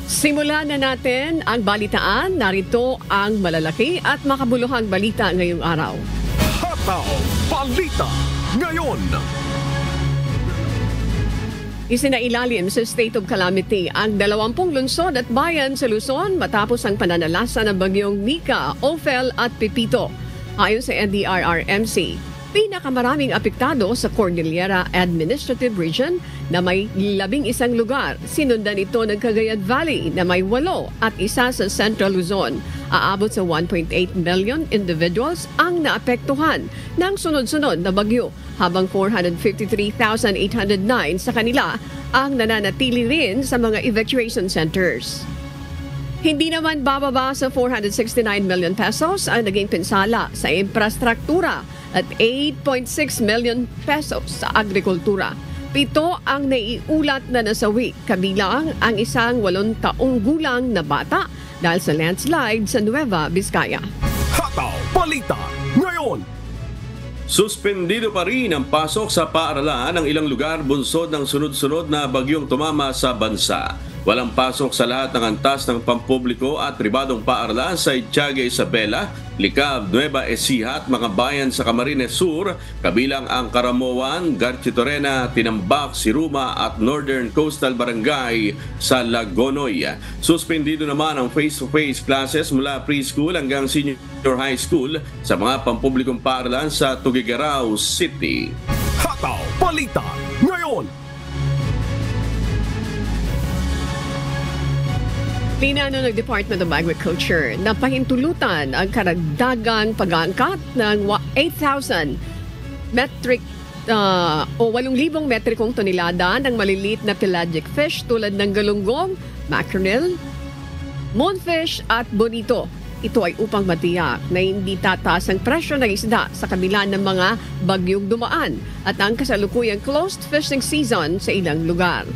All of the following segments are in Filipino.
Simulan na natin ang balitaan. Narito ang malalaki at makabuluhang balita ngayong araw. Hataw Balita Ngayon. Isinailalim sa state of calamity ang 20 lungsod at bayan sa Luzon matapos ang pananalasa ng bagyong Nika, Ophel at Pepito. Ayon sa NDRRMC, pinakamaraming apektado sa Cordillera Administrative Region na may 11 lugar. Sinundan ito ng Cagayan Valley na may 8 at isa sa Central Luzon. Aabot sa 1.8 million individuals ang naapektuhan ng sunod-sunod na bagyo, habang 453,809 sa kanila ang nananatili rin sa mga evacuation centers. Hindi naman bababa sa 469 million pesos ang naging pinsala sa infrastruktura at 8.6 million pesos sa agrikultura. 7 ang naiulat na nasawi, kabilang ang isang 8 taong gulang na bata dahil sa landslide sa Nueva Vizcaya. Hataw Balita Ngayon. Suspendido pa rin ang pasok sa paaralan ng ilang lugar bunsod ng sunod-sunod na bagyong tumama sa bansa. Walang pasok sa lahat ng antas ng pampubliko at pribadong paaralan sa Ittiaga, Isabela, Licab, Nueva Ecija at mga bayan sa Camarines Sur, kabilang ang Caramoan, Garchitorena, Tinambak, Siruma at Northern Coastal Barangay sa Lagonoy. Suspendido naman ang face-to-face classes mula preschool hanggang senior high school sa mga pampublikong paaralan sa Tuguegarao City. Hataw Balita Ngayon. Plinano ng Department of Agriculture na pahintulutan ang karagdagang pag-aangkat ng 8,000 metric o 8,000 metrikong tonelada ng maliliit na pelagic fish tulad ng galunggong, mackerel, moonfish at bonito. Ito ay upang matiyak na hindi tataas ang presyo ng isda sa kabila ng mga bagyong dumaan at ang kasalukuyang closed fishing season sa ilang lugar.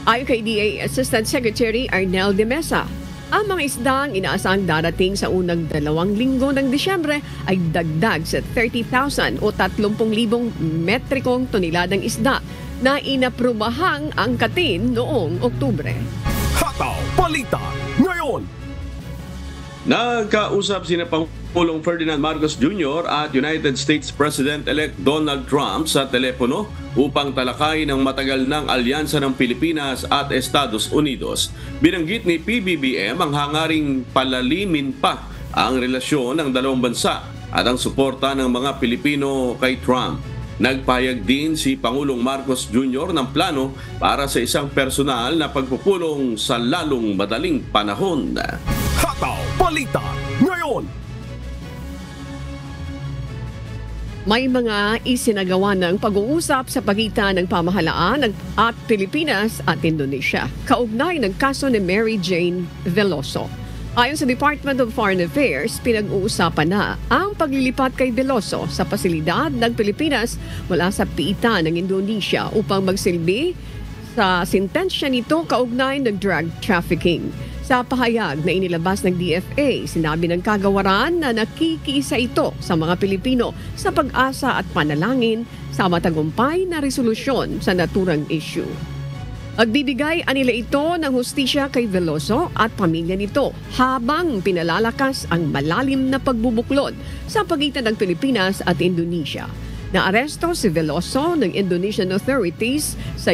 Ayon kay DA Assistant Secretary Arnel de Mesa, ang mga isdang inaasang darating sa unang 2 linggo ng Disyembre ay dagdag sa 30,000 o 30,000 metrikong toneladang isda na inaprobahang angkatin noong Oktubre. Hataw Balita Ngayon. Nagkausap sina Pangulong Ferdinand Marcos Jr. at United States President-elect Donald Trump sa telepono upang talakayin ang matagal ng alyansa ng Pilipinas at Estados Unidos. Binanggit ni PBBM ang hangaring palalimin pa ang relasyon ng dalawang bansa at ang suporta ng mga Pilipino kay Trump. Nagpahayag din si Pangulong Marcos Jr. ng plano para sa isang personal na pagpupulong sa lalong madaling panahon. Hataw Balita Ngayon. May mga isinagawa ng pag-uusap sa pagitan ng pamahalaan at Pilipinas at Indonesia kaugnay ng kaso ni Mary Jane Veloso. Ayon sa Department of Foreign Affairs, pinag-uusapan na ang paglilipat kay Veloso sa pasilidad ng Pilipinas mula sa piitan ng Indonesia upang magsilbi sa sentensya nito kaugnay ng drug trafficking. Sa pahayag na inilabas ng DFA, sinabi ng kagawaran na nakikiisa ito sa mga Pilipino sa pag-asa at panalangin sa matagumpay na resolusyon sa naturang issue. Magbibigay anila ito ng hustisya kay Veloso at pamilya nito habang pinalalakas ang malalim na pagbubuklod sa pagitan ng Pilipinas at Indonesia. Naaresto si Veloso ng Indonesian authorities sa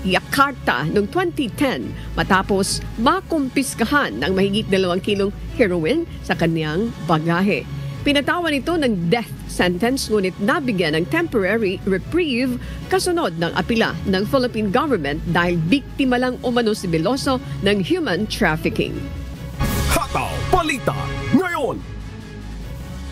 Jakarta noong 2010 matapos makumpiskahan ng mahigit 2 kilong heroin sa kanyang bagahe. Pinatawan ito ng death sentence ngunit nabigyan ng temporary reprieve kasunod ng apila ng Philippine government dahil biktima lang umano si Veloso ng human trafficking. Hataw Balita Ngayon.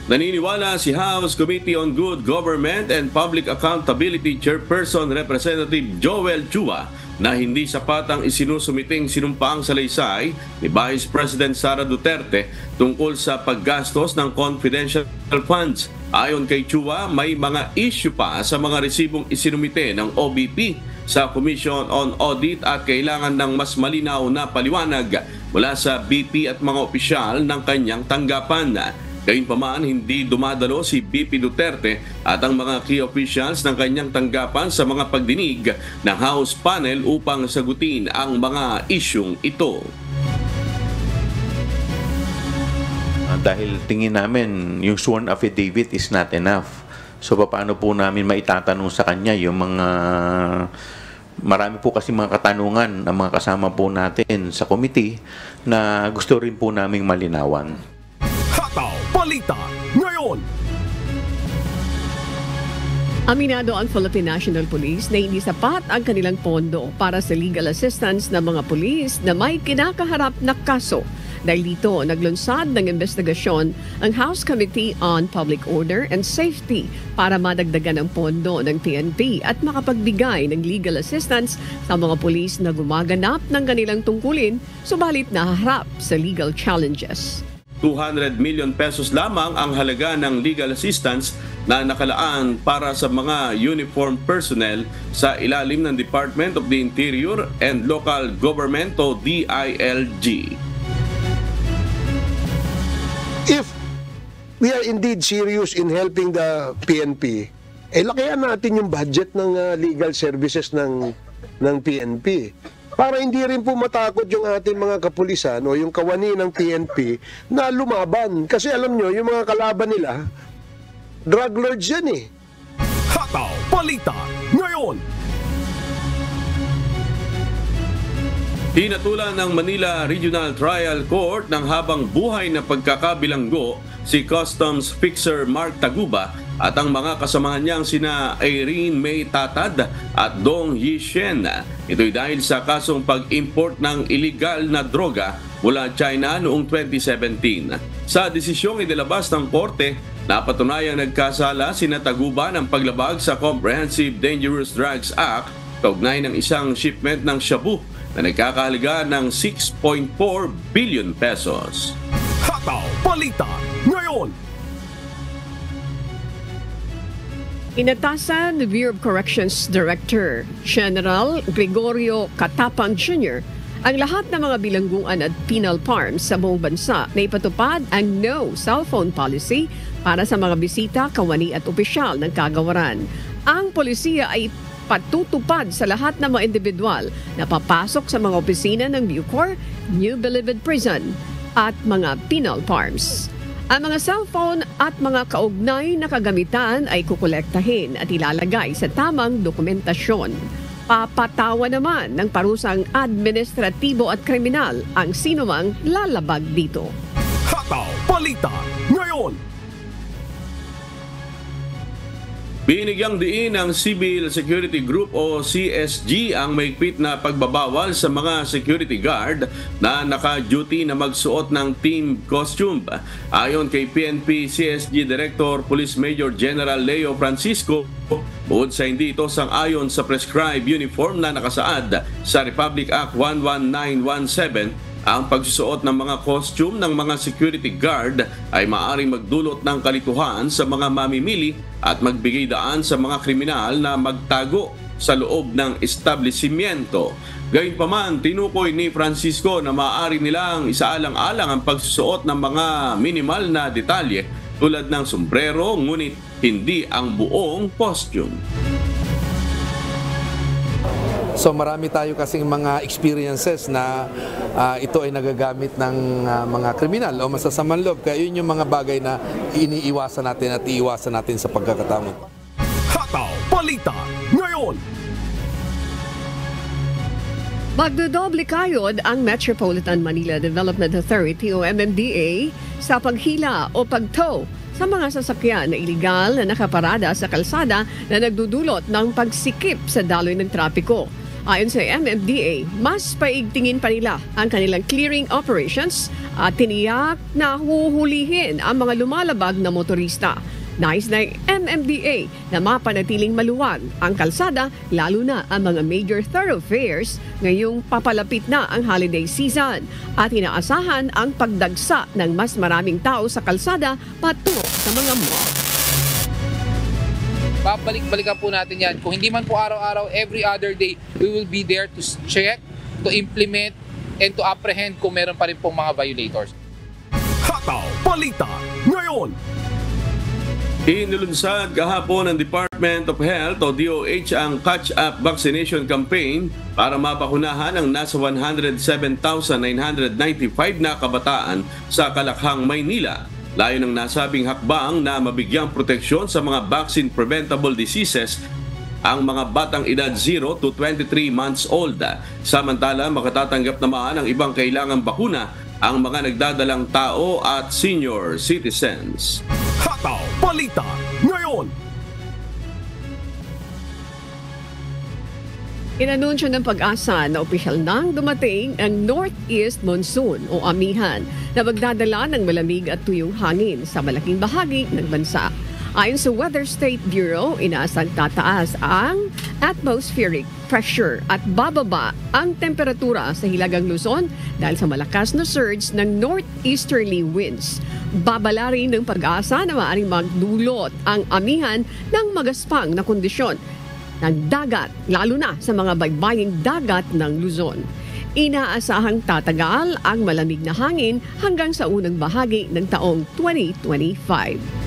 Naniniwala si House Committee on Good Government and Public Accountability Chairperson Representative Joel Chua na hindi sapat ang isinusumiting sinumpaang salaysay ni Vice President Sara Duterte tungkol sa paggastos ng confidential funds. Ayon kay Chua, may mga issue pa sa mga resibong isinumite ng OBP sa Commission on Audit at kailangan ng mas malinaw na paliwanag mula sa BP at mga opisyal ng kanyang tanggapan. Gayunpaman, hindi dumadalo si BP Duterte at ang mga key officials ng kanyang tanggapan sa mga pagdinig ng House panel upang sagutin ang mga isyung ito. Dahil tingin namin yung sworn affidavit is not enough. So paano po namin maitatanong sa kanya yung mga... Marami po kasi mga katanungan ang mga kasama po natin sa committee na gusto rin po naming malinawan. Hataw Balita ngayon. Aminado ang Philippine National Police na hindi sapat ang kanilang pondo para sa legal assistance ng mga pulis na may kinakaharap na kaso. Dahil dito, naglunsad ng investigasyon ang House Committee on Public Order and Safety para madagdagan ang pondo ng PNP at makapagbigay ng legal assistance sa mga pulis na gumaganap ng kanilang tungkulin subalit nahaharap sa legal challenges. 200 million pesos lamang ang halaga ng legal assistance na nakalaan para sa mga uniformed personnel sa ilalim ng Department of the Interior and Local Government o DILG. If we are indeed serious in helping the PNP, lakihan natin yung budget ng legal services ng PNP. Para hindi rin po matakot yung ating mga kapulisan o yung kawani ng PNP na lumaban. Kasi alam nyo, yung mga kalaban nila, drug lords yan eh. Hataw Balita ngayon. Hinatulan ng Manila Regional Trial Court ng habang buhay na pagkakabilanggo si Customs Fixer Mark Taguba at ang mga kasamahan niyang sina Irene May Tatad at Dong Yishen. Ito'y dahil sa kasong pag-import ng illegal na droga mula China noong 2017. Sa desisyong inilabas ng korte, napatunayang nagkasala sina Taguba ng paglabag sa Comprehensive Dangerous Drugs Act kaugnay ng isang shipment ng shabu na nagkakahalaga ng 6.4 billion pesos. Hataw Balita ngayon. Inatasan ni Bureau of Corrections Director General Gregorio Catapang Jr. ang lahat ng mga bilangguan at penal farms sa buong bansa na ipatupad ang no cellphone policy para sa mga bisita, kawani at opisyal ng kagawaran. Ang polisiya ay patutupad sa lahat ng mga individual na papasok sa mga opisina ng Bucor, New Bilibid Prison at mga penal farms. Ang mga cellphone at mga kaugnay na kagamitan ay kukolektahin at ilalagay sa tamang dokumentasyon. Papatawa naman ng parusang administratibo at kriminal ang sinumang lalabag dito. Hataw Balita ngayon. Binigyang diin ng Civil Security Group o CSG ang mahigpit na pagbabawal sa mga security guard na naka-duty na magsuot ng team costume. Ayon kay PNP CSG Director Police Major General Leo Francisco, bukod sa hindi ito sang-ayon sa prescribed uniform na nakasaad sa Republic Act 11917, ang pagsusuot ng mga costume ng mga security guard ay maaaring magdulot ng kalituhan sa mga mamimili at magbigay daan sa mga kriminal na magtago sa loob ng establishmento. Gayunpaman, tinukoy ni Francisco na maaari nilang isaalang-alang ang pagsusuot ng mga minimal na detalye tulad ng sombrero, ngunit hindi ang buong costume. So marami tayo kasing mga experiences na ito ay nagagamit ng mga kriminal o masasamang loob. Kaya yun yung mga bagay na iniiwasan natin at iiwasan natin sa pagkakataon. Hataw Balita ngayon. Magdodoble kayod ang Metropolitan Manila Development Authority o MMDA sa paghila o pagtow sa mga sasakyan na iligal na nakaparada sa kalsada na nagdudulot ng pagsikip sa daloy ng trapiko. Ayon sa MMDA, mas paigtingin pa nila ang kanilang clearing operations at tiniyak na huhulihin ang mga lumalabag na motorista. Nais na MMDA na mapanatiling maluwag ang kalsada, lalo na ang mga major thoroughfares ngayong papalapit na ang holiday season at inaasahan ang pagdagsa ng mas maraming tao sa kalsada patungo sa mga mall. Babalik-balikan po natin yan. Kung hindi man po araw-araw, every other day, we will be there to check, to implement, and to apprehend kung meron pa rin pong mga violators. Hataw Balita ngayon. Inilunsad kahapon ng Department of Health o DOH ang catch-up vaccination campaign para mapakunahan ang nasa 107,995 na kabataan sa Kalakhang, Maynila. Layo ng nasabing hakbang na mabigyang proteksyon sa mga vaccine-preventable diseases ang mga batang edad 0 to 23 months old. Samantala, makatatanggap naman ang ibang kailangang bakuna ang mga nagdadalang tao at senior citizens. Hataw Balita ngayon. Inanunsyo ng Pag-asa na opisyal nang dumating ang Northeast Monsoon o amihan na magdadala ng malamig at tuyong hangin sa malaking bahagi ng bansa. Ayon sa Weather State Bureau, inaasang tataas ang atmospheric pressure at bababa ang temperatura sa Hilagang Luzon dahil sa malakas na surge ng northeasterly winds. Babala rin ng Pag-asa na maaaring magdulot ang amihan ng magaspang na kondisyon ng dagat, lalo na sa mga baybaying dagat ng Luzon. Inaasahang tatagal ang malamig na hangin hanggang sa unang bahagi ng taong 2025.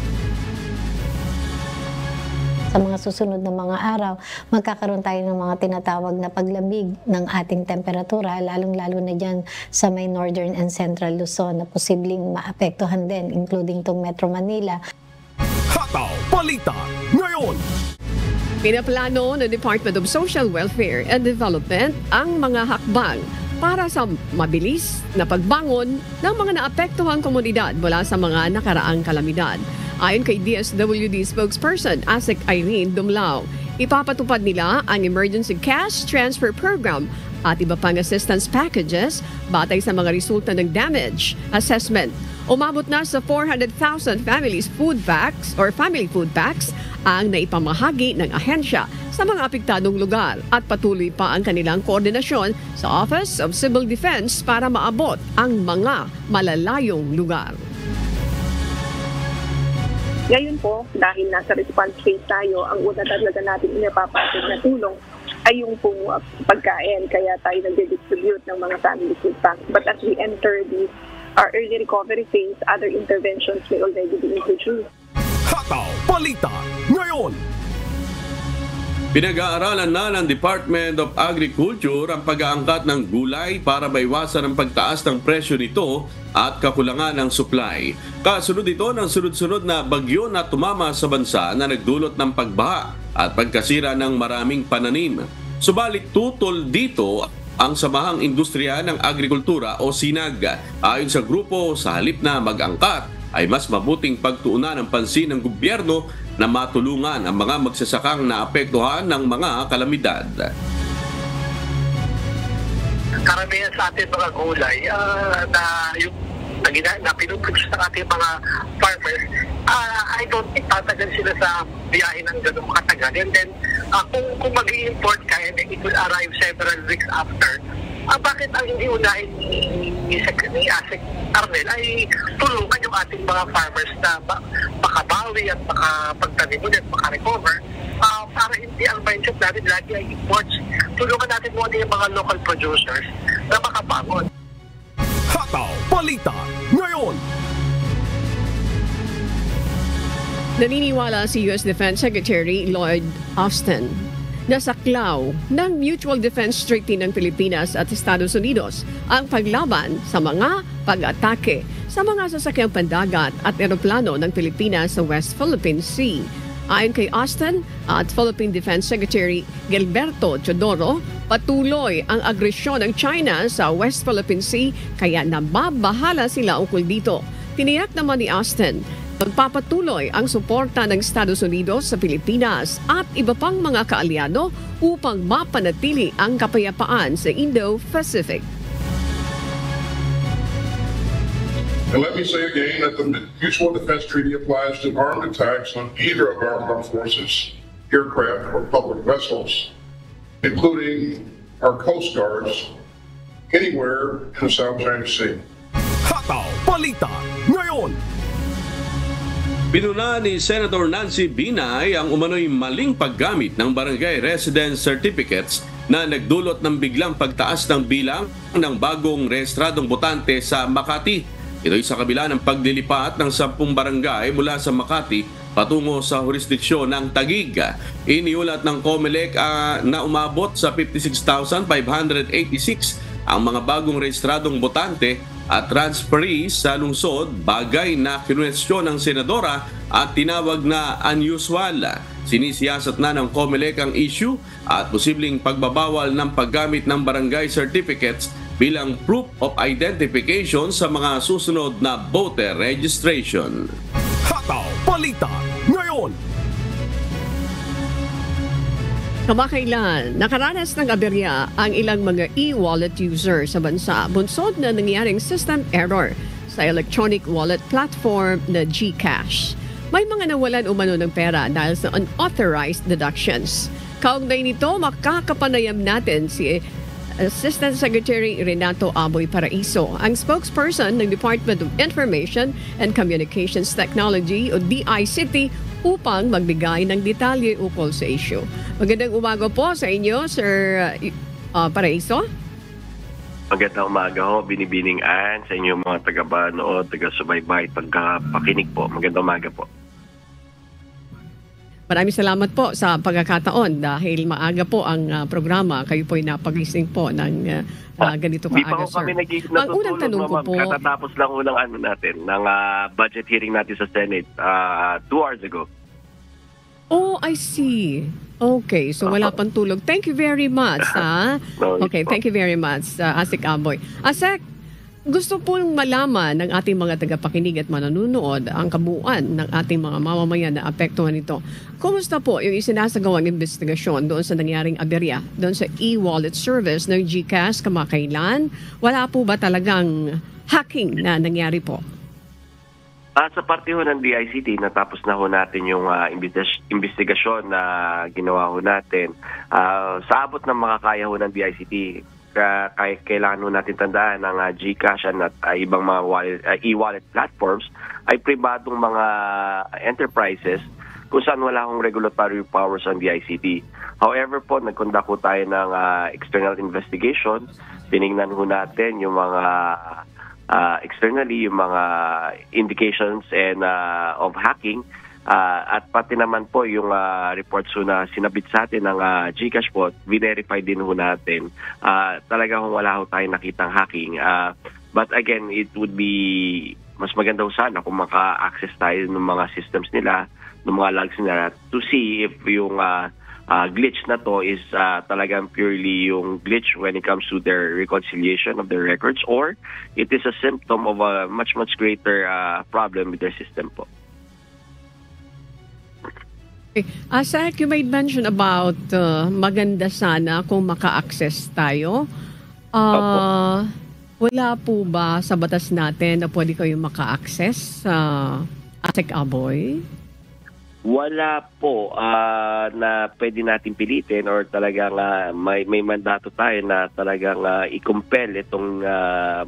Sa mga susunod na mga araw, magkakaroon tayo ng mga tinatawag na paglamig ng ating temperatura, lalong-lalo na dyan sa may northern and central Luzon na posibleng maapektuhan din, including tong Metro Manila. Hataw Balita ngayon. Pinaplano ng Department of Social Welfare and Development ang mga hakbang para sa mabilis na pagbangon ng mga naapektuhang komunidad mula sa mga nakaraang kalamidad. Ayon kay DSWD spokesperson Asek Irene Dumlao, ipapatupad nila ang Emergency Cash Transfer Program at iba pang assistance packages batay sa mga resulta ng damage assessment. Umabot na sa 400,000 families food packs or family food packs ang naipamahagi ng ahensya sa mga apektadong lugar at patuloy pa ang kanilang koordinasyon sa Office of Civil Defense para maabot ang mga malalayong lugar. Ngayon po, dahil nasa response phase tayo, ang una talaga natin inapapasok na tulong ay yung pong pagkain. Kaya tayo nag-distribute ng mga family food packs. But as we enter our early recovery phase, other interventions may already be introduced. Hataw Balita ngayon. Pinag-aaralan na ng Department of Agriculture ang pag-aangkat ng gulay para maiwasan ang pagtaas ng presyo nito at kakulangan ng supply. Kasunod ito ng sunod-sunod na bagyo na tumama sa bansa na nagdulot ng pagbaha at pagkasira ng maraming pananim. Subalit tutol dito ang Samahang Industriya ng Agrikultura o SINAG. Ayon sa grupo, sa halip na mag-angkat, ay mas mabuting pagtuunan ng pansin ng gobyerno na matulungan ang mga magsasakang naapektuhan ng mga kalamidad. Karamihan sa ating mga gulay na pinuproduce ng ating mga farmers, I don't think tatagal sila sa biyahe ng ganung katagal. And then, kung mag-i-import ka and it will arrive several weeks after, bakit ang hindi unahin ni Asek Arnel ay tulungan yung ating mga farmers na makabawi at makapagtanim ulit, makarecover, para hindi ang mindset natin lagi ay imports. Tulungan natin muna yung mga local producers na makabangon. Hataw Balita ngayon. Naniniwala si U.S. Defense Secretary Lloyd Austin na saklaw ng Mutual Defense Treaty ng Pilipinas at Estados Unidos ang paglaban sa mga pag-atake sa mga sasakyang pandagat at eroplano ng Pilipinas sa West Philippine Sea. Ayon kay Austin at Philippine Defense Secretary Gilberto Teodoro, patuloy ang agresyon ng China sa West Philippine Sea kaya nababahala sila ukol dito. Tiniyak naman ni Austin, magpapatuloy ang suporta ng Estados Unidos sa Pilipinas at iba pang mga kaalyado upang mapanatili ang kapayapaan sa Indo-Pacific. And let me say again that the Mutual Defense Treaty applies to armed attacks on either of our armed forces, aircraft, or public vessels, including our coast guards, anywhere in the South China Sea. Hataw Balita ngayon. Pinuna ni Senator Nancy Binay ang umano'y maling paggamit ng barangay residence certificates na nagdulot ng biglang pagtaas ng bilang ng bagong rehistradong botante sa Makati. Ito'y sa kabila ng paglilipat ng 10 barangay mula sa Makati patungo sa jurisdiksyon ng Taguig. Iniulat ng COMELEC na umabot sa 56,586 ang mga bagong rehistradong botante at transferees sa lungsod, bagay na kinuwestiyon ng senadora at tinawag na unusual. Sinisiyasat na ng COMELEC ang issue at posibleng pagbabawal ng paggamit ng barangay certificates bilang proof of identification sa mga susunod na voter registration. Hataw Balita ngayon. Kamakailan, nakaranas ng aberya ang ilang mga e-wallet user sa bansa bunsod na nangyaring system error sa electronic wallet platform na GCash. May mga nawalan umano ng pera dahil sa unauthorized deductions. Kaugnay nito, makakapanayam natin si Assistant Secretary Renato Aboy Paraiso, ang spokesperson ng Department of Information and Communications Technology o DICT upang magbigay ng detalye ukol sa issue. Magandang umaga po sa inyo, Sir Paraiso. Magandang umaga ho, Binibining Ann, sa inyo mga taga-banood, taga-subaybay, taga-pakinig po. Magandang umaga po. Maraming salamat po sa pagkakataon dahil maaga po ang programa. Kayo po'y napagising po ng ganito kaaga, sir. Ang unang tanong ko po... Katatapos lang unang natin, ng budget hearing natin sa Senate 2 hours ago. Oh, I see. Okay, so wala pang tulog. Thank you very much, ha? Okay, thank you very much, Asik Aboy. Asik, gusto pong malaman ng ating mga tagapakinig at manonood ang kabuuan ng ating mga mamamayan na apektuhan nito. Kumusta po yung isinasagawang investigasyon doon sa nangyaring aberya, doon sa e-wallet service ng GCash kamakailan? Wala po ba talagang hacking na nangyari po? Sa parte ho ng DICT, natapos na ho natin yung investigasyon na ginawa ho natin. Sa abot ng makakaya ho ng DICT, kailangan ho natin tandaan ng GCash at ibang mga e-wallet platforms ay pribadong mga enterprises kung saan wala akong regulatory powers ang DICT. However po, nagkondak ho tayo ng external investigation. Tinignan ho natin yung mga externally, yung mga indications and of hacking. At pati naman po yung reports na sinabit sa atin ng GCash po, verify din ho natin. Talagang wala ho tayong nakitang hacking. But again, it would be mas maganda ho sana kung maka-access tayo ng mga systems nila, ng mga logs nila, to see if yung glitch na to is talagang purely yung glitch when it comes to their reconciliation of their records, or it is a symptom of a much greater problem with their system po. Asik, you made mention about maganda sana kung maka-access tayo. Wala po ba sa batas natin na pwede kayong maka-access, Asik Aboy? Wala po na pwede natin pilitin or talagang may mandato tayo na talagang i-compel itong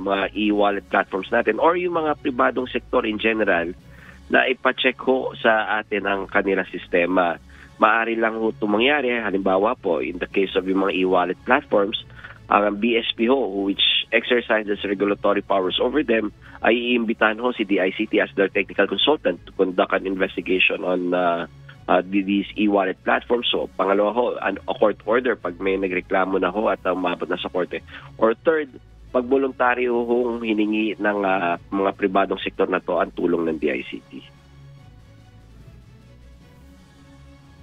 mga e-wallet platforms natin or yung mga pribadong sektor in general na ipacheck ho sa atin ang kanila sistema. Maaari lang ho ito mangyari, halimbawa po, in the case of yung mga e-wallet platforms, ang BSP ho, which exercises regulatory powers over them, ay iimbitahan ho si DICT as their technical consultant to conduct an investigation on these e-wallet platforms. So, pangalawa ho, a court order pag may nagreklamo na ho at umabot na sa korte. Or third, pag voluntaryo hong hiningi ng mga pribadong sektor na to ang tulong ng DICT.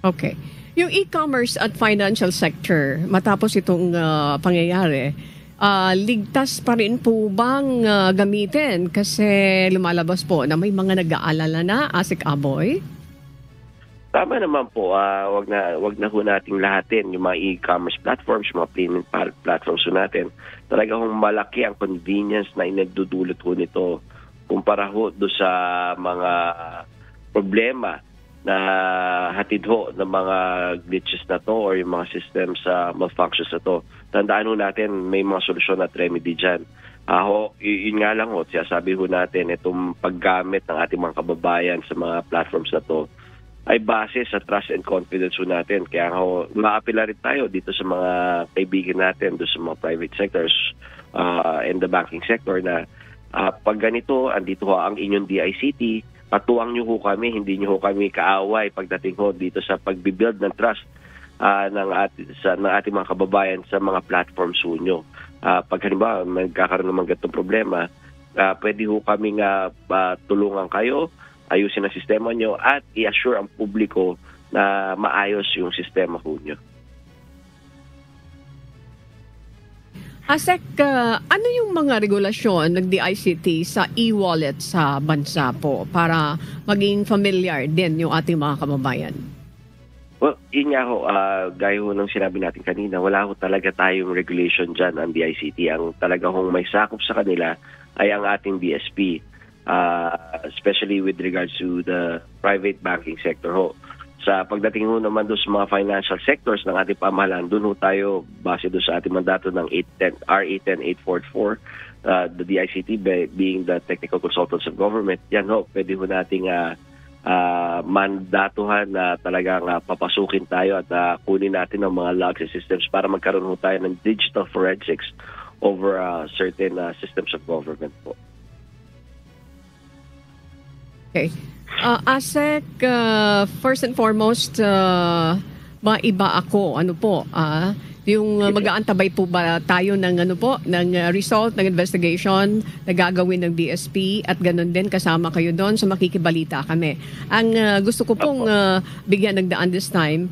Okay. Yung e-commerce at financial sector, matapos itong pangyayari, ligtas pa rin po bang gamitin? Kasi lumalabas po na may mga nag-aalala na, Asik Aboy? Tama naman po, wag na ho nating lahatin yung mga e-commerce platforms, yung mga payment platforms ho natin. Talagang malaki ang convenience na inadudulot ho nito kumpara ho do sa mga problema na hatid ho ng mga glitches na to or yung mga systems malfunctions na to. Tandaan ho natin, may mga solusyon at remedy dyan. Yun nga lang ho, sabi ho natin, itong paggamit ng ating mga kababayan sa mga platforms na to ay base sa trust and confidence ho natin. Kaya maapila rin tayo dito sa mga kaibigan natin, doon sa mga private sectors and the banking sector na Pag ganito, andito ho ang inyong DICT, patuwang nyo ho kami, hindi nyo ho kami kaaway pagdating ho dito sa pagbibuild ng trust ng ating mga kababayan sa mga platforms ho nyo. Pag halimbawa, magkakaroon naman ganitong problema, pwede ho kaming tulungan kayo, ayusin ang sistema nyo at i-assure ang publiko na maayos yung sistema ho nyo. ASEC, ano yung mga regulasyon ng DICT sa e-wallet sa bansa po para maging familiar din yung ating mga kababayan? Well, yun nga ho, gaya ho ng sinabi natin kanina, wala ho talaga tayong regulation dyan ang DICT. Ang talaga hong may sakop sa kanila ay ang ating BSP, especially with regards to the private banking sector ho. Sa pagdating ho naman doon sa mga financial sectors ng ating pamahalaan, doon ho tayo base doon sa ating mandato ng RA10844, the DICT being the Technical Consultants of Government. Yan ho, pwede ho nating mandatuhan na talagang papasukin tayo at kunin natin ang mga logs and systems para magkaroon ho tayo ng digital forensics over certain systems of government po. Okay. ASEC, first and foremost, maiba ako, yung mag-aantabay po ba tayo ng ng result ng investigation na gagawin ng BSP at ganun din kasama kayo doon, so makikibalita kami. Ang gusto ko pong bigyan ng daan this time,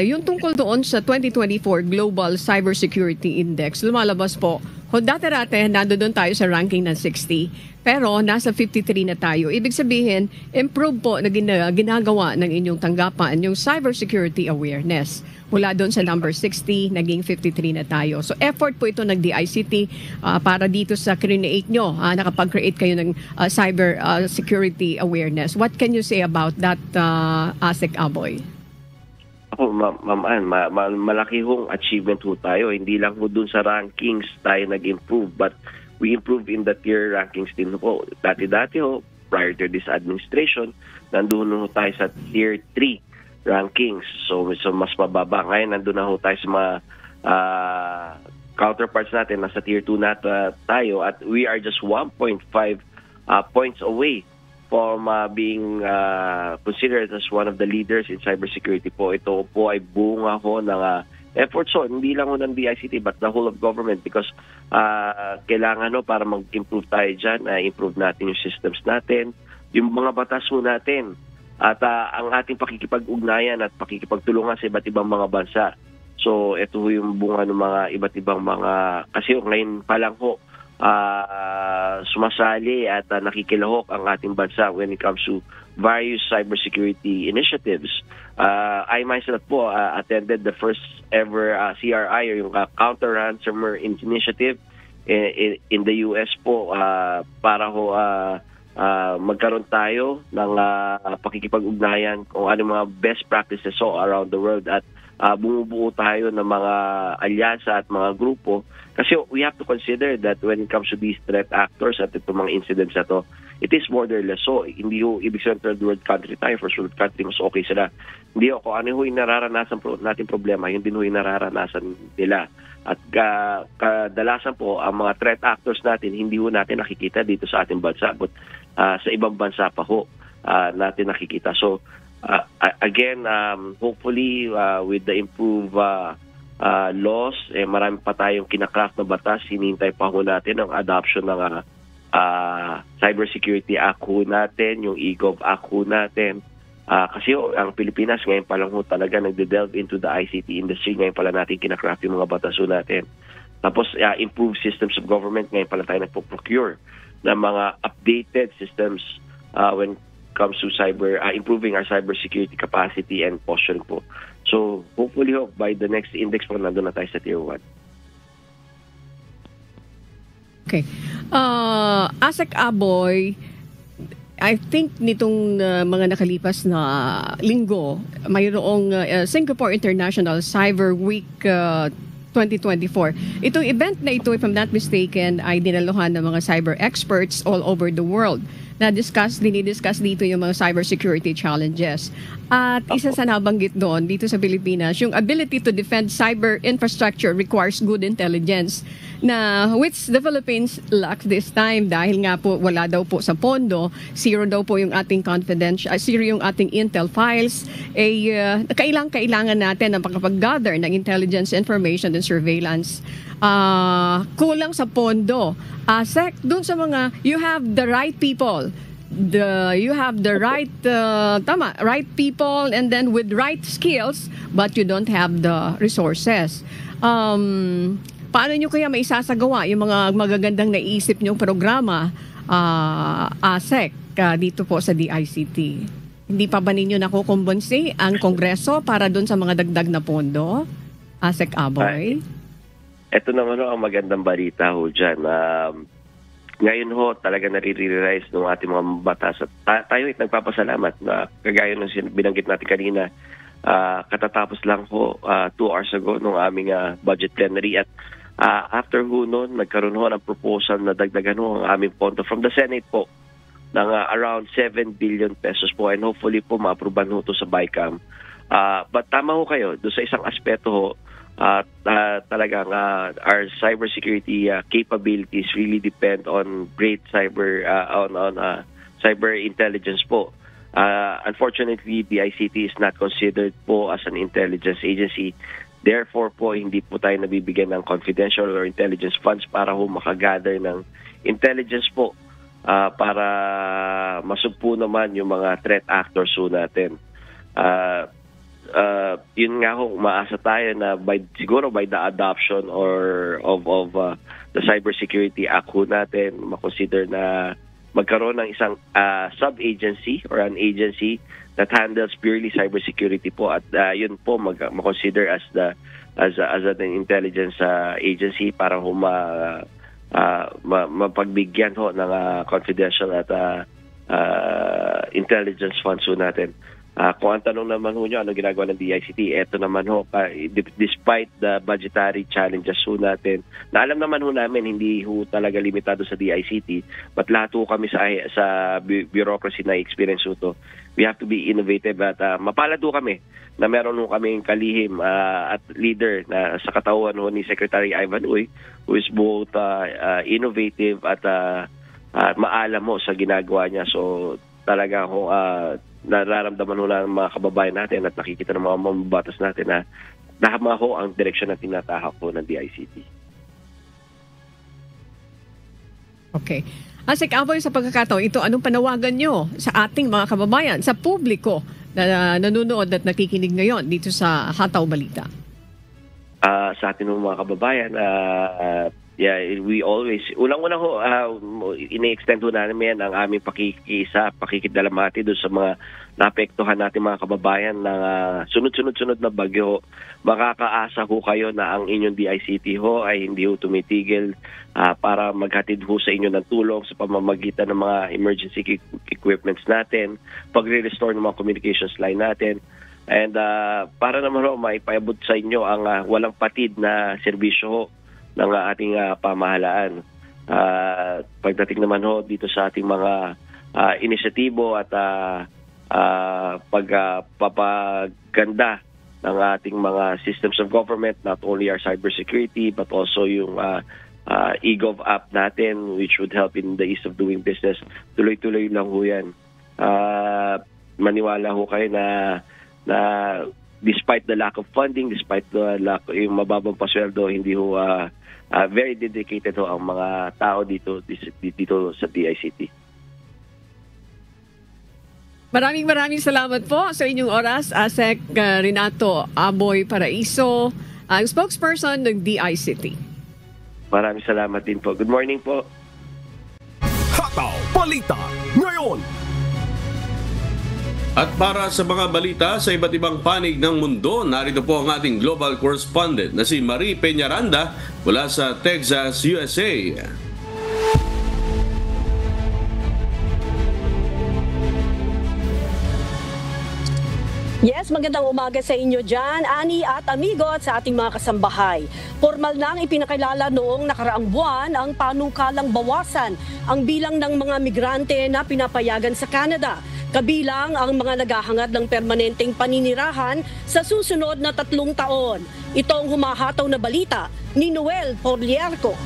yung tungkol doon sa 2024 Global Cybersecurity Index, lumalabas po, dati-dati nandoon tayo sa ranking ng 60, pero nasa 53 na tayo. Ibig sabihin, improve po na ginagawa ng inyong tanggapan yung cybersecurity awareness. Mula doon sa number 60, naging 53 na tayo. So effort po ito ng DICT para dito sa create nyo, nakapag-create kayo ng cyber security awareness. What can you say about that, ASEC Aboy? Ako, Ma'am Ann, malaki hong achievement ho tayo. Hindi lang ho dun sa rankings tayo nag-improve, but we improve in the tier rankings din po. Dati-dati ho, prior to this administration, nandun ho tayo sa tier 3 rankings. So mas mababa. Ngayon, nandun na ho tayo sa mga counterparts natin. Nasa tier 2 na tayo at we are just 1.5 points away from being considered as one of the leaders in cybersecurity po. Ito po ay bunga ho ng efforts ho, hindi lang ho ng DICT but the whole of government because kailangan ho para mag-improve tayo dyan, improve natin yung systems natin, yung mga batas ho natin at ang ating pakikipag-ugnayan at pakikipagtulungan sa iba't ibang mga bansa. So ito ho yung bunga ng mga iba't ibang mga, kasi ngayon pa lang ho, sumasali at nakikilahok ang ating bansa when it comes to various cybersecurity initiatives. I myself po attended the first ever CRI, or yung Counter Ransomware Initiative in the US po para ho magkaroon tayo ng pakikipag-ugnayan kung ano mga best practices around the world at bumubuo tayo ng mga alyansa at mga grupo. Kasi we have to consider that when it comes to these threat actors at itong mga incidents na to, it is borderless. So, hindi ho ibig sabihin third world country tayo. First world country, mas okay sila. Hindi ho, kung ano ho yung nararanasan natin problema, yun din ho yung nararanasan nila. At kadalasan po, ang mga threat actors natin, hindi ho natin nakikita dito sa ating bansa. But sa ibang bansa pa ho natin nakikita. So, again, hopefully, with the improved laws, marami pa tayong kinakraft na batas. Hinihintay pa ho natin ang adoption ng Cybersecurity Act ho natin, yung eGov Act ho natin. Kasi ang Pilipinas ngayon pa lang ho talaga nagde-delve into the ICT industry. Ngayon pala natin kinakraft yung mga batas ho natin. Tapos, improved systems of government. Ngayon pala tayo nagpo-procure ng mga updated systems when comes to improving our cybersecurity capacity and posturing po. So, hopefully, by the next index po, nandun na tayo sa tier 1. Okay. ASEC Aboy, I think nitong mga nakalipas na linggo, mayroong Singapore International Cyber Week 2024. Itong event na ito, if I'm not mistaken, ay dinaluhan ng mga cyber experts all over the world. dinidiscuss dito yung mga cybersecurity challenges. At isa sa nabanggit doon dito sa Pilipinas, yung ability to defend cyber infrastructure requires good intelligence na which the Philippines lacks this time dahil nga po wala daw po sa pondo, zero daw po yung ating zero yung ating intel files, kailangan natin ang pagkapag-gather ng intelligence information and surveillance. Kulang sa pondo. Sec, dun sa mga, you have the right people, you have the right right people, and then with right skills, but you don't have the resources. Paano nyo kaya maisasagawa yung mga magagandang naisip nyong programa, ASEC, dito po sa DICT? Hindi pa ba ninyo nakukumbonsi ang Kongreso para doon sa mga dagdag na pondo? ASEC Aboy? Ito naman ang magandang balita ho dyan. Ngayon ho, talaga nare-realize ng ating mga batas. At tayo nagpapasalamat na kagaya ng binanggit natin kanina, katatapos lang ho 2 hours ago nung aming budget plenary at after ho noon, nagkaroon ho ng proposal na dagdagan ho ang aming pondo from the Senate po ng around 7 billion pesos po and hopefully po ma-aproban ho ito sa BICAM. But tama ho kayo, doon sa isang aspeto ho, talagang our cybersecurity capabilities really depend on great cyber intelligence po. Unfortunately, the ICT is not considered po as an intelligence agency. Therefore po, hindi po tayo nabibigyan ng confidential or intelligence funds para ho makagather ng intelligence po para masugpo naman yung mga threat actors ho natin. Yun nga ho, umaasa tayo na siguro by the adoption of the Cybersecurity Act ho natin, makonsider na magkaroon ng isang sub-agency or an agency that handles purely cybersecurity po at yun po makonsider as an intelligence agency para ho mapagbigyan ho ng confidential at intelligence funds ho natin. Kung ang tanong naman ho nyo, ano ginagawa ng DICT, eto naman ho, despite the budgetary challenges ho natin, na alam naman ho namin, hindi ho talaga limitado sa DICT, but lahat ho kami sa bureaucracy na experience ho to. We have to be innovative at mapalad ho kami na meron ho kaming kalihim at leader na sa katawan ho ni Secretary Ivan Uy, who is both innovative at maalam ho sa ginagawa niya. So talaga ho, nararamdaman ho na ng mga kababayan natin at nakikita ng mga mambabatas natin na tama ho ang direksyon na tinatahak po ng DICT. Okay. Asik Aboy, sa pagkakataon, ito anong panawagan nyo sa ating mga kababayan, sa publiko na nanonood at nakikinig ngayon dito sa Hataw Balita? Sa ating mga kababayan, we always, unang-una ho, ini-extend ho namin ang aming pakikidalamhati doon sa mga naapektuhan natin mga kababayan ng sunod-sunod na bagyo. Makakaasa ho kayo na ang inyong DICT ho ay hindi ho tumitigil para maghatid ho sa inyo ng tulong sa pamamagitan ng mga emergency equipments natin, pagre-restore ng mga communications line natin, and para naman ho maipaabot sa inyo ang walang patid na serbisyo ho ng ating pamahalaan. Pagdating naman ho dito sa ating mga inisyatibo at pagpapaganda ng ating mga systems of government, not only our cybersecurity but also yung eGov app natin, which would help in the ease of doing business. Tuloy-tuloy lang ho yan. Maniwala ho kayo na despite the lack of funding, despite the lack yung mababang pasweldo, hindi ho very dedicated ho ang mga tao dito sa DICT. Maraming salamat po sa inyong oras, Asek Renato Aboy Paraiso, ang spokesperson ng DICT. Maraming salamat din po. Good morning po. Hataw Balita ngayon. At para sa mga balita sa iba't ibang panig ng mundo, narito po ang ating global correspondent na si Marie Peñaranda mula sa Texas, USA. Yes, magandang umaga sa inyo dyan, Ani at amigo at sa ating mga kasambahay. Formal nang ipinakilala noong nakaraang buwan ang panukalang bawasan ang bilang ng mga migrante na pinapayagan sa Canada. Kabilang ang mga naghahangad ng permanenteng paninirahan sa susunod na 3 taon. Ito ang humahataw na balita ni Noel Porlierco.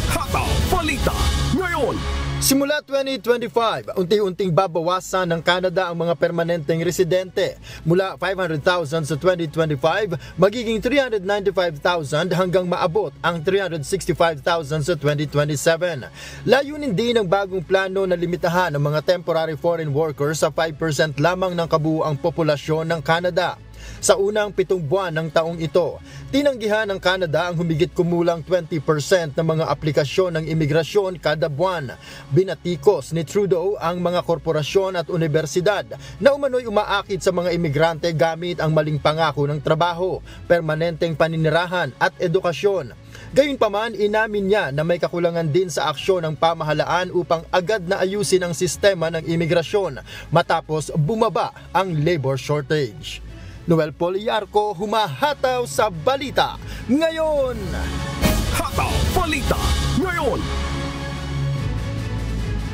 Hataw Balita ngayon. Simula 2025, unti-unting babawasan ng Canada ang mga permanenteng residente. Mula 500,000 sa 2025, magiging 395,000 hanggang maabot ang 365,000 sa 2027. Layunin din ng bagong plano na limitahan ang mga temporary foreign workers sa 5% lamang ng kabuuang populasyon ng Canada. Sa unang 7 buwan ng taong ito, tinanggihan ng Canada ang humigit kumulang 20% ng mga aplikasyon ng imigrasyon kada buwan. Binatikos ni Trudeau ang mga korporasyon at universidad na umano'y umaakit sa mga imigrante gamit ang maling pangako ng trabaho, permanenteng paninirahan at edukasyon. Gayunpaman, inamin niya na may kakulangan din sa aksyon ng pamahalaan upang agad na ayusin ang sistema ng imigrasyon matapos bumaba ang labor shortage. Noel Poliarco, humahataw sa balita ngayon. Hataw Balita ngayon.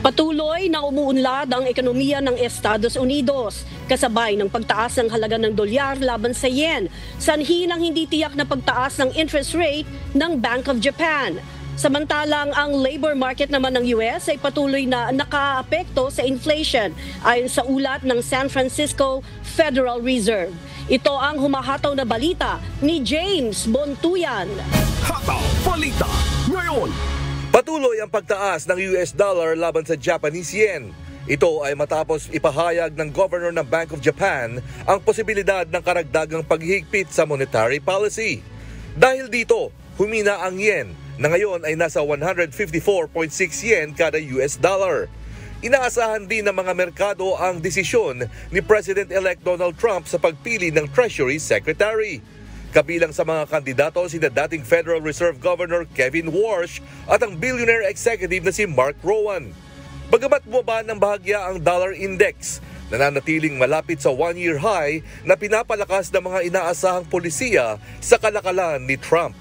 Patuloy na umuunlad ang ekonomiya ng Estados Unidos, kasabay ng pagtaas ng halaga ng dolyar laban sa yen, sanhi ng hindi tiyak na pagtaas ng interest rate ng Bank of Japan. Samantalang ang labor market naman ng US ay patuloy na nakaapekto sa inflation ayon sa ulat ng San Francisco Federal Reserve. Ito ang humahataw na balita ni James Bontuyan. Hataw Balita ngayon. Patuloy ang pagtaas ng US dollar laban sa Japanese yen. Ito ay matapos ipahayag ng Governor ng Bank of Japan ang posibilidad ng karagdagang paghihigpit sa monetary policy. Dahil dito, humina ang yen na ngayon ay nasa 154.6 yen kada US dollar. Inaasahan din ng mga merkado ang desisyon ni President-elect Donald Trump sa pagpili ng Treasury Secretary. Kabilang sa mga kandidato sina dating Federal Reserve Governor Kevin Warsh at ang billionaire executive na si Mark Rowan. Bagamat bumaba ng bahagya ang dollar index, nananatiling malapit sa 1-year high na pinapalakas ng mga inaasahang polisiya sa kalakalan ni Trump.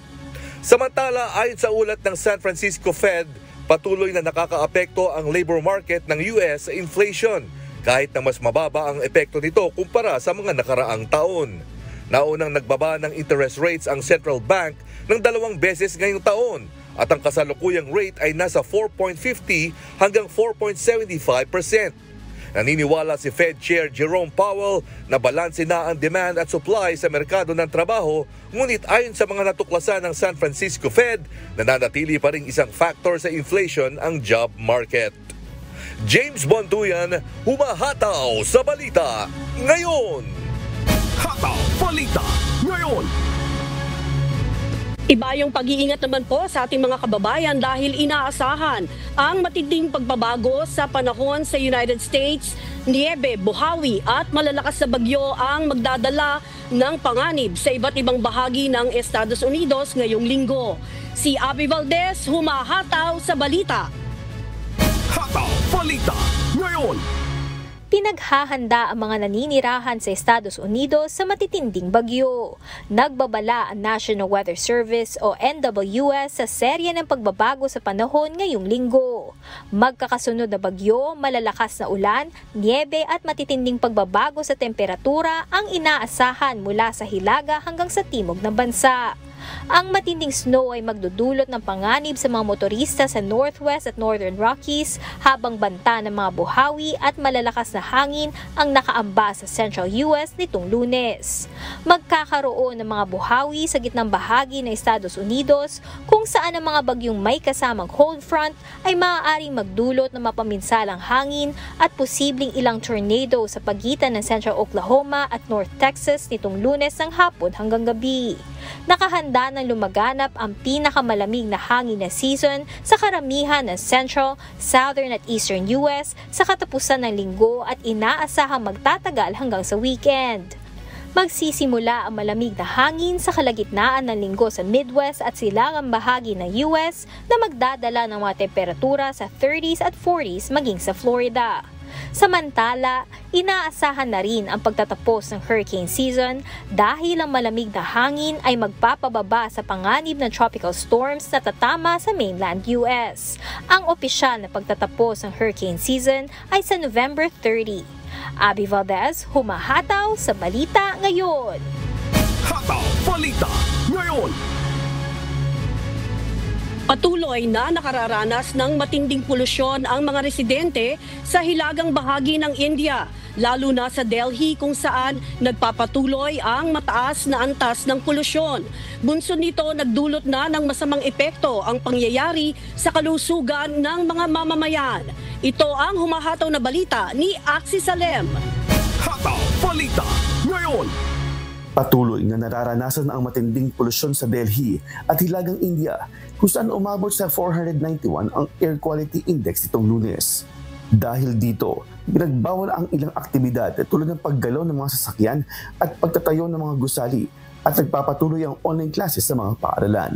Samantala, ayon sa ulat ng San Francisco Fed, patuloy na nakakaapekto ang labor market ng US sa inflation kahit na mas mababa ang epekto nito kumpara sa mga nakaraang taon. Naunang nagbaba ng interest rates ang Central Bank ng 2 beses ngayong taon at ang kasalukuyang rate ay nasa 4.50 hanggang 4.75%. Naniniwala si Fed Chair Jerome Powell na balanse na ang demand at supply sa merkado ng trabaho, ngunit ayon sa mga natuklasan ng San Francisco Fed, nananatili pa rin isang factor sa inflation ang job market. James Bontuyan, humahataw sa balita ngayon. Hataw Balita ngayon. Iba yung pag-iingat naman po sa ating mga kababayan dahil inaasahan ang matinding pagbabago sa panahon sa United States. Niebe, buhawi at malalakas na bagyo ang magdadala ng panganib sa iba't ibang bahagi ng Estados Unidos ngayong linggo. Si Abby Valdez, humahataw sa balita. Hataw Balita ngayon. Pinaghahanda ang mga naninirahan sa Estados Unidos sa matitinding bagyo. Nagbabala ang National Weather Service o NWS sa serye ng pagbabago sa panahon ngayong linggo. Magkakasunod na bagyo, malalakas na ulan, niebe at matitinding pagbabago sa temperatura ang inaasahan mula sa hilaga hanggang sa timog ng bansa. Ang matinding snow ay magdudulot ng panganib sa mga motorista sa Northwest at Northern Rockies habang banta ng mga buhawi at malalakas na hangin ang nakaamba sa Central US nitong Lunes. Magkakaroon ng mga buhawi sa gitnang bahagi ng Estados Unidos kung saan ang mga bagyong may kasamang cold front ay maaaring magdulot ng mapaminsalang hangin at posibleng ilang tornado sa pagitan ng Central Oklahoma at North Texas nitong Lunes ng hapon hanggang gabi. Nakahanda ng lumaganap ang pinakamalamig na hangin na season sa karamihan ng Central, Southern at Eastern US sa katapusan ng linggo at inaasahang magtatagal hanggang sa weekend. Magsisimula ang malamig na hangin sa kalagitnaan ng linggo sa Midwest at silangang bahagi ng US na magdadala ng mga temperatura sa 30s at 40s maging sa Florida. Samantala, inaasahan na rin ang pagtatapos ng hurricane season dahil ang malamig na hangin ay magpapababa sa panganib ng tropical storms na tatama sa mainland US. Ang opisyal na pagtatapos ng hurricane season ay sa November 30. Abby Valdez, humahataw sa Balita Ngayon. Hataw Balita Ngayon. Patuloy na nakararanas ng matinding polusyon ang mga residente sa hilagang bahagi ng India, lalo na sa Delhi kung saan nagpapatuloy ang mataas na antas ng polusyon. Bunsod nito, nagdulot na ng masamang epekto ang pangyayari sa kalusugan ng mga mamamayan. Ito ang humahataw na balita ni Axie Salem. Hataw Balita Ngayon. Patuloy na nararanasan ang matinding polusyon sa Delhi at hilagang India kung saan umabot sa 491 ang air quality index itong Lunes. Dahil dito, pinagbawal ang ilang aktibidad tulad ng paggalaw ng mga sasakyan at pagtatayo ng mga gusali at nagpapatuloy ang online classes sa mga paaralan.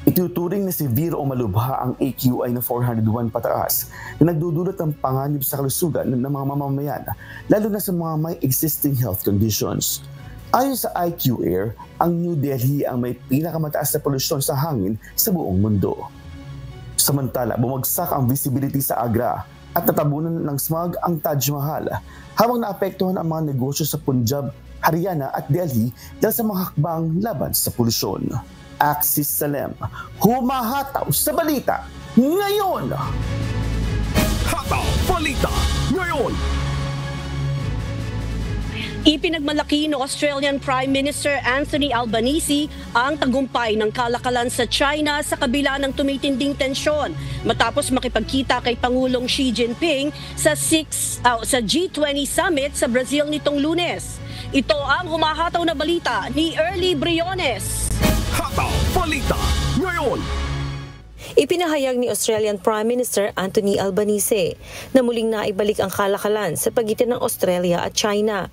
Ituturing na severe o malubha ang AQI na 401 pataas na nagdudulot ng panganib sa kalusugan ng mga mamamayan, lalo na sa mga may existing health conditions. Ayon sa IQ Air, ang New Delhi ang may pinakamataas na polusyon sa hangin sa buong mundo. Samantala, bumagsak ang visibility sa Agra at natabunan ng smog ang Taj Mahal, habang naapektuhan ang mga negosyo sa Punjab, Haryana at Delhi dahil sa mga hakbang laban sa polusyon. Axie Salem, humahataw sa Balita Ngayon! Hataw Balita Ngayon. Ipinagmalaki ng Australian Prime Minister Anthony Albanese ang tagumpay ng kalakalan sa China sa kabila ng tumitinding tensyon matapos makipagkita kay Pangulong Xi Jinping sa G20 Summit sa Brazil nitong Lunes. Ito ang humahataw na balita ni Early Briones. Hataw Balita Ngayon. Ipinahayag ni Australian Prime Minister Anthony Albanese na muling naibalik ang kalakalan sa pagitan ng Australia at China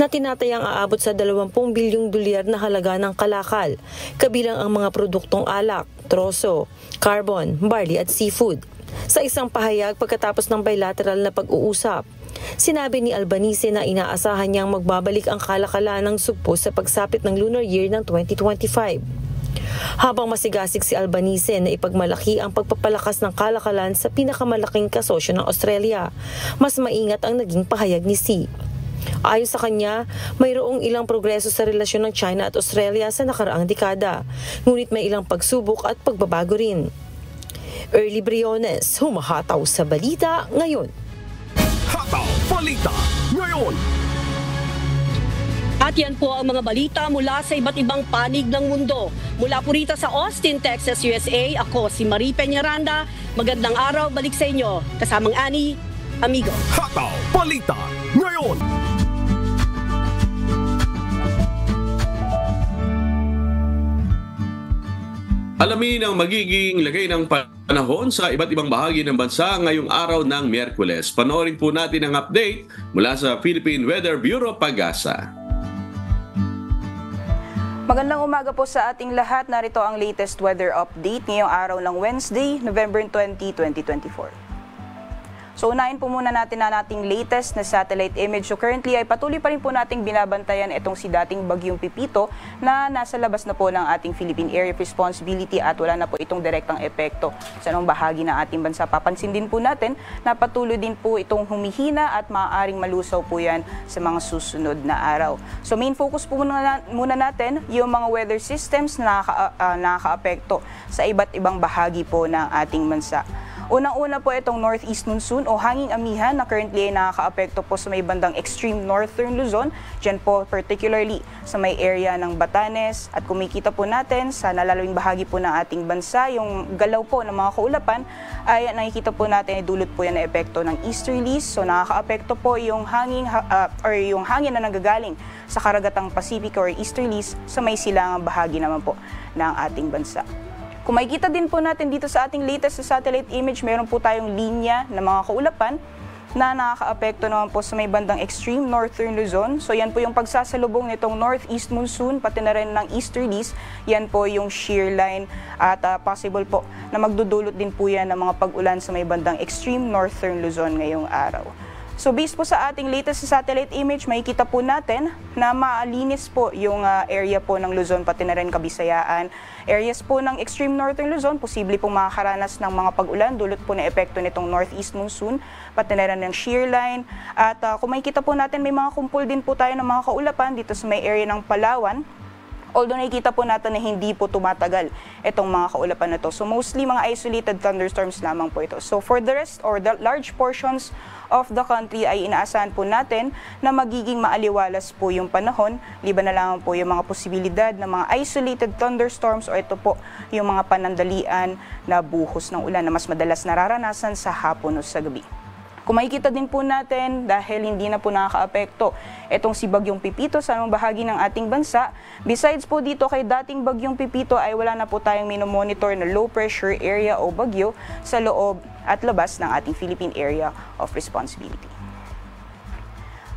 na tinatayang aabot sa 20 bilyong dolyar na halaga ng kalakal, kabilang ang mga produktong alak, troso, carbon, barley at seafood. Sa isang pahayag pagkatapos ng bilateral na pag-uusap, sinabi ni Albanese na inaasahan niyang magbabalik ang kalakalan ng sugpo sa pagsapit ng lunar year ng 2025. Habang masigasig si Albanese na ipagmalaki ang pagpapalakas ng kalakalan sa pinakamalaking kasosyo ng Australia, mas maingat ang naging pahayag ni Xi. Ayon sa kanya, mayroong ilang progreso sa relasyon ng China at Australia sa nakaraang dekada, ngunit may ilang pagsubok at pagbabago rin. Early Briones, humahataw sa Balita Ngayon. Hataw Balita Ngayon. At yan po ang mga balita mula sa iba't ibang panig ng mundo. Mula po rito sa Austin, Texas, USA, ako si Marie Peñaranda. Magandang araw, balik sa inyo. Kasamang Ani, amigo. Hataw Balita Ngayon. Alamin ang magiging lagay ng panahon sa iba't ibang bahagi ng bansa ngayong araw ng Miyerkules. Panoorin po natin ang update mula sa Philippine Weather Bureau, Pag-asa. Magandang umaga po sa ating lahat. Narito ang latest weather update ngayong araw ng Wednesday, November 20, 2024. So unahin po muna natin na nating latest na satellite image. So currently ay patuloy pa rin po nating binabantayan itong si dating Bagyong Pipito na nasa labas na po ng ating Philippine Area of Responsibility at wala na po itong direktang epekto sa anong bahagi ng ating bansa. Papansin din po natin na patuloy din po itong humihina at maaaring malusaw po yan sa mga susunod na araw. So main focus po muna natin yung mga weather systems na nakaka-apekto sa iba't ibang bahagi po ng ating bansa. Unang-una po itong northeast monsoon o hanging amihan na currently ay nakaka-apekto po sa may bandang extreme northern Luzon. Diyan po particularly sa may area ng Batanes at kumikita po natin sa nalalawing bahagi po ng ating bansa yung galaw po ng mga kaulapan ay nakikita po natin ay dulot po yan na epekto ng easterlies. So nakaka-apekto po yung hangin na nanggagaling sa karagatang Pacific or easterlies sa may silangang bahagi naman po ng ating bansa. Kung makikita din po natin dito sa ating latest satellite image, meron po tayong linya ng mga kaulapan na nakaka-apekto naman po sa may bandang extreme northern Luzon. So yan po yung pagsasalubong nitong northeast monsoon, pati na rin ng easterlies. Yan po yung shear line at possible po na magdudulot din po yan ng mga pag-ulan sa may bandang extreme northern Luzon ngayong araw. So based po sa ating latest satellite image, makikita po natin na maalinis po yung area po ng Luzon, pati na rin Kabisayaan. Areas po ng extreme northern Luzon, posible pong makakaranas ng mga pag-ulan, dulot po na epekto nitong northeast monsoon, pati na rin ng shear line. At kung makikita po natin, may mga kumpul din po tayo ng mga kaulapan dito sa may area ng Palawan. Although nakikita po natin na hindi po tumatagal itong mga kaulapan na ito. So mostly mga isolated thunderstorms lamang po ito. So for the rest or the large portions of the country ay inaasahan po natin na magiging maaliwalas po yung panahon. Liban na lang po yung mga posibilidad ng mga isolated thunderstorms o ito po yung mga panandalian na buhos ng ulan na mas madalas nararanasan sa hapon o sa gabi. Kung makikita din po natin, dahil hindi na po nakaka-apekto itong si Bagyong Pipito sa anong bahagi ng ating bansa, besides po dito kay dating Bagyong Pipito ay wala na po tayong minomonitor na low pressure area o bagyo sa loob at labas ng ating Philippine Area of Responsibility.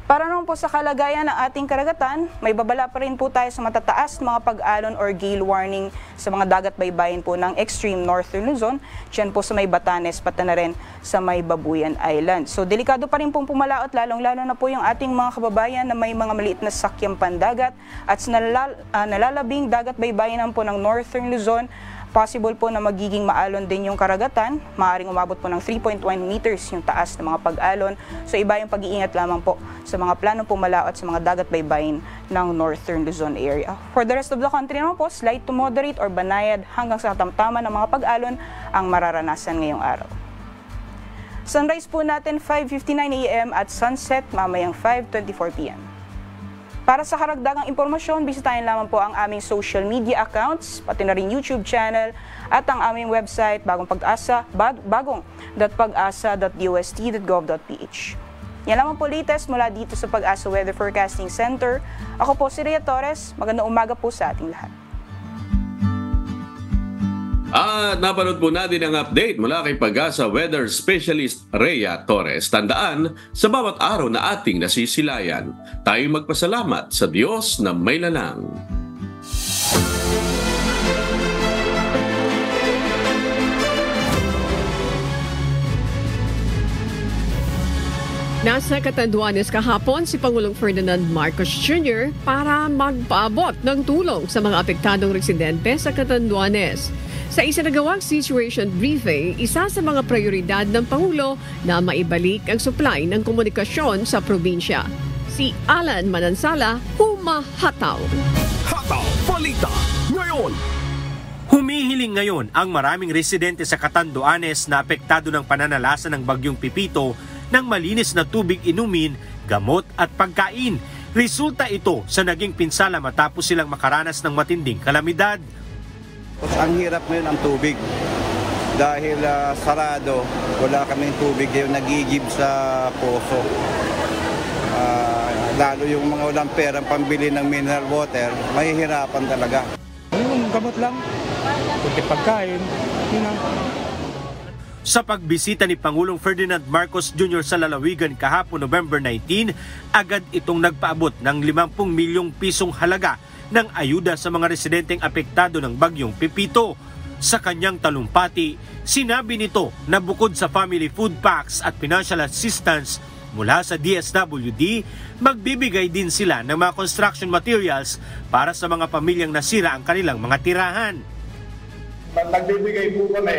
Para naman po sa kalagayan ng ating karagatan, may babala pa rin po tayo sa matataas mga pag-alon or gale warning sa mga dagat-baybayin po ng extreme northern Luzon, dyan po sa may Batanes, pati na rin sa may Babuyan Island. So delikado pa rin pong pumalaot, lalong-lalo na po yung ating mga kababayan na may mga maliit na sakyang pandagat at sa nalalabing dagat-baybayin po ng northern Luzon. Possible po na magiging maalon din yung karagatan, maaaring umabot po ng 3.1 meters yung taas ng mga pag-alon. So iba yung pag-iingat lamang po sa mga planong pumalaot sa mga dagat-baybayin ng northern Luzon area. For the rest of the country naman po, slight to moderate or banayad hanggang sa tamtaman ng mga pag-alon ang mararanasan ngayong araw. Sunrise po natin 5:59 AM at sunset mamayang 5:24 PM. Para sa karagdagang impormasyon, bisitahin lamang po ang aming social media accounts, pati na rin YouTube channel at ang aming website bagong.pag-asa.ust.gov.ph. Yan lamang po latest mula dito sa Pag-asa Weather Forecasting Center. Ako po si Rhea Torres. Magandang umaga po sa ating lahat. At napanood po natin ang update mula kay Pag-asa Weather Specialist Rhea Torres. Tandaan, sa bawat araw na ating nasisilayan, tayong magpasalamat sa Diyos na may lalang. Nasa Catanduanes kahapon si Pangulong Ferdinand Marcos Jr. para magpaabot ng tulong sa mga apektadong residente sa Catanduanes. Sa isinagawang situation briefing, isa sa mga prioridad ng Pangulo na maibalik ang supply ng komunikasyon sa probinsya. Si Alan Manansala, humahataw. Hataw Balita ngayon. Humihiling ngayon ang maraming residente sa Catanduanes na apektado ng pananalasa ng Bagyong Pipito ng malinis na tubig inumin, gamot at pagkain. Resulta ito sa naging pinsala matapos silang makaranas ng matinding kalamidad. Ang hirap ngayon ang tubig dahil sarado, wala kaming tubig yung nagigib sa poso. Lalo yung mga walang perang pambili ng mineral water, mahihirapan talaga. Yung gamot lang, kunti pagkain, yun lang. Sa pagbisita ni Pangulong Ferdinand Marcos Jr. sa lalawigan kahapon November 19, agad itong nagpaabot ng 50 milyong pisong halaga ng ayuda sa mga residenteng apektado ng Bagyong Pipito. Sa kanyang talumpati, sinabi nito na bukod sa family food packs at financial assistance mula sa DSWD, magbibigay din sila ng mga construction materials para sa mga pamilyang nasira ang kanilang mga tirahan. Nagbibigay po kami,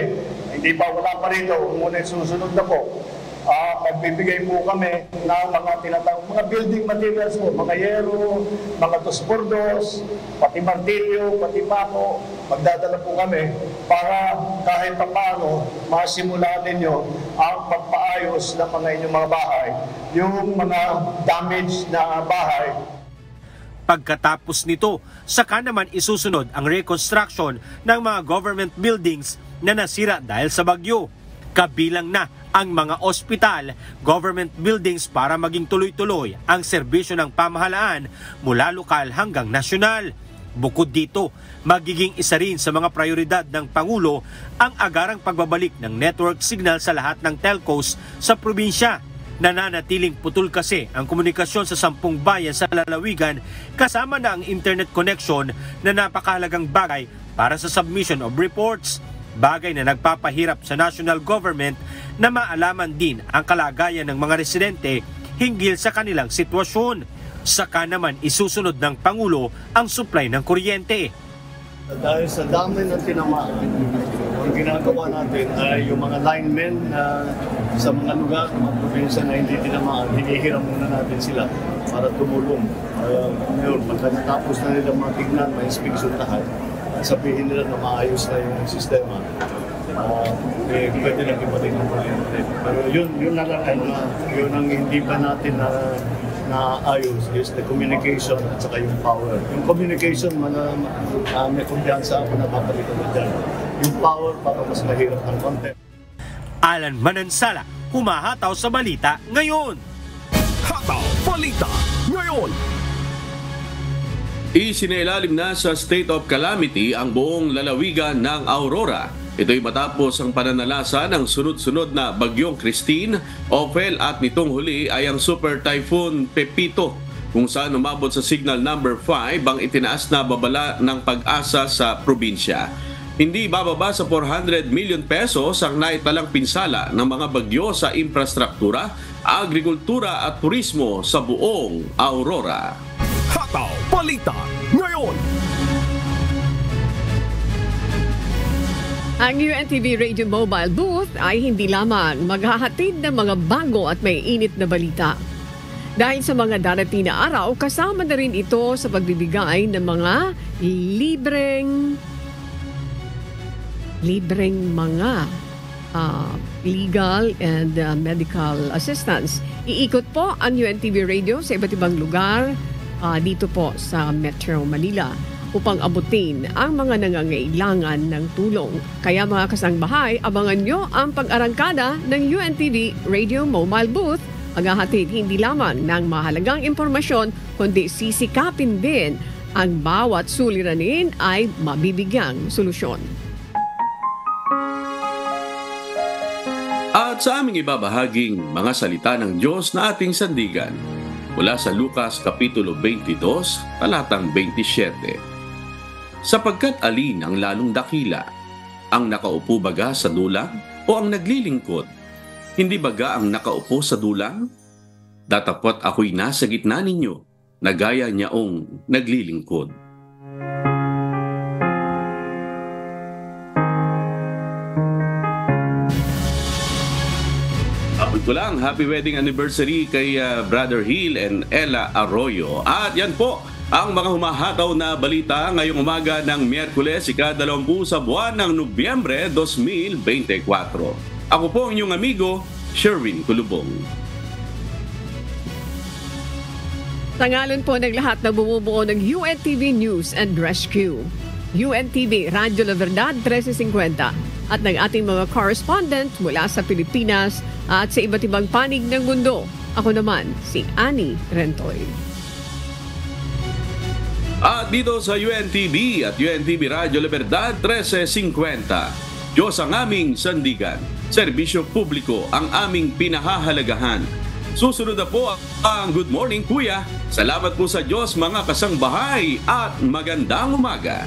hindi pa wala pa rito, muna susunod na po. Magbibigay po kami ng mga tinatawag, mga building materials po, mga yero, mga tusbordos, pati martilyo, pati pako, magdadala po kami para kahit paano masimulan ninyo ang pagpaayos ng mga inyong mga bahay, yung mga damaged na bahay. Pagkatapos nito, saka naman isusunod ang reconstruction ng mga government buildings na nasira dahil sa bagyo. Kabilang na ang mga ospital, government buildings para maging tuloy-tuloy ang serbisyo ng pamahalaan mula lokal hanggang nasyonal. Bukod dito, magiging isa rin sa mga prioridad ng Pangulo ang agarang pagbabalik ng network signal sa lahat ng telcos sa probinsya. Nananatiling putol kasi ang komunikasyon sa 10 bayan sa lalawigan kasama na ang internet connection na napakahalagang bagay para sa submission of reports. Bagay na nagpapahirap sa national government na maalaman din ang kalagayan ng mga residente hinggil sa kanilang sitwasyon. Saka naman isusunod ng Pangulo ang supply ng kuryente. Dahil sa dami ng tinamaan, ang ginagawa natin ay yung mga linemen na sa mga lugar, mga probinsya na hindi tinamaan, hinihiram muna natin sila para tumulong. Ngayon, pagka natapos na nila matignan, may inspeksyon lahat, sabihin nila na maayos na yung sistema, pwede lang ipatin ng kuryente. Pero yun na lang, yun ang hindi pa natin na ayos is the communication at saka yung power. Yung communication, may kumpiyansa ako na papalitan na dyan. Yung power, para mas mahirap ng content. Alan Manansala, humahataw sa balita ngayon. Hataw Balita ngayon. Isinailalim na sa state of calamity ang buong lalawigan ng Aurora. Ito'y matapos ang pananalasa ng sunod-sunod na Bagyong Christine, Ophel at nitong huli ay ang Super Typhoon Pepito, kung saan umabot sa signal number 5 ang itinaas na babala ng Pag-asa sa probinsya. Hindi bababa sa 400 million pesos ang naitalang pinsala ng mga bagyo sa infrastruktura, agrikultura at turismo sa buong Aurora. Hataw Balita ngayon. Ang UNTV Radio Mobile Booth ay hindi lamang maghahatid ng mga bago at may init na balita. Dahil sa mga darating na araw, kasama na rin ito sa pagbibigay ng mga libreng mga legal and medical assistance. Iikot po ang UNTV Radio sa iba't ibang lugar dito po sa Metro Manila upang abutin ang mga nangangailangan ng tulong. Kaya mga kasangbahay, abangan nyo ang pag-arangkada ng UNTV Radio Mobile Booth. Maghahatid hindi lamang ng mahalagang impormasyon, kundi sisikapin din ang bawat suliranin ay mabibigyang solusyon. At sa aming ibabahaging mga salita ng Diyos na ating sandigan, mula sa Lucas Kapitulo 22, talatang 27. Sapagkat alin ang lalong dakila, ang nakaupo baga sa dulang o ang naglilingkod? Hindi baga ang nakaupo sa dulang? Datapot ako'y nasa gitna ninyo, na gaya niyaong naglilingkod. Ito lang, happy wedding anniversary kay Brother Hill and Ella Arroyo. At yan po ang mga humahataw na balita ngayong umaga ng Miyerkules, ika-20 sa buwan ng Nobyembre 2024. Ako po ang inyong amigo, Sherwin Kulubong. Sa ngalan po ng lahat na bumubuo ng UNTV News and Rescue, UNTV Radio La Verdad 1350 at ng ating mga correspondent mula sa Pilipinas at sa iba't ibang panig ng mundo. Ako naman, si Annie Rentoy. At dito sa UNTV at UNTV Radio La Verdad 1350, Diyos ang aming sandigan, serbisyo publiko ang aming pinahahalagahan. Susunod na po ang Good Morning Kuya. Salamat po sa Diyos mga kasangbahay at magandang umaga.